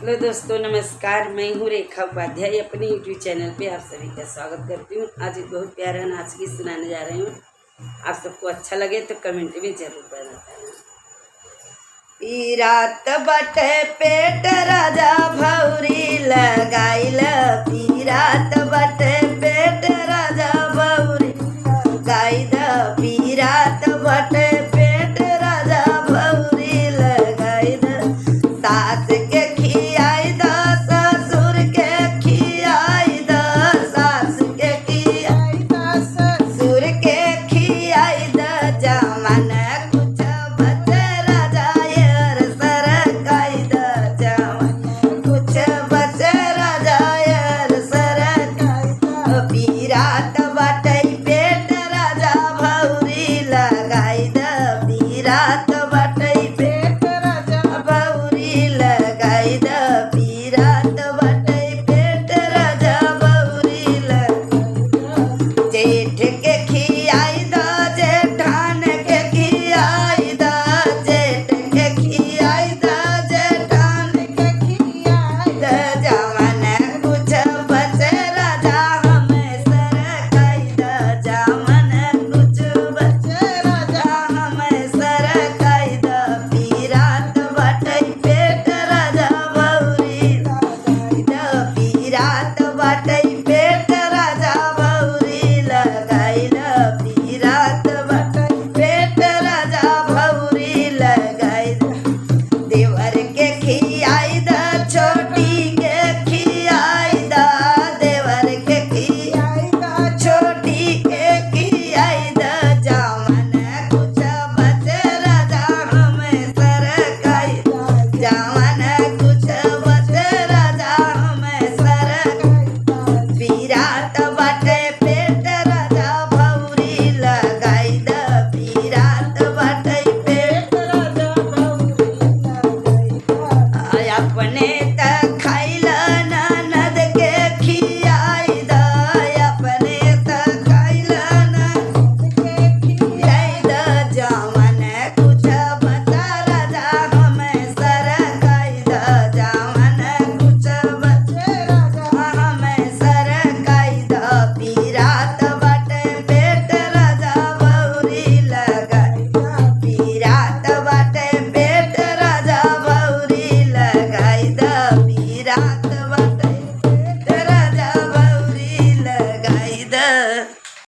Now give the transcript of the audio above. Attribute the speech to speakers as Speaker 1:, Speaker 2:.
Speaker 1: Hello दोस्तों, नमस्कार। मैं हूँ रेखा उपाध्याय। अपने यूट्यूब चैनल पे आप सभी का स्वागत करती हूँ। आज एक बहुत प्यारा नाच गीत सुनाने जा रही हूँ। आप सबको अच्छा लगे तो कमेंट में जरूर बताना। पीरात बटे पेट राजा भौरी लगाइल, पीरात बटे पेट राजा भौरी लगाइल, पीरात बटे पेट राजा भौरी लगाइल। सास के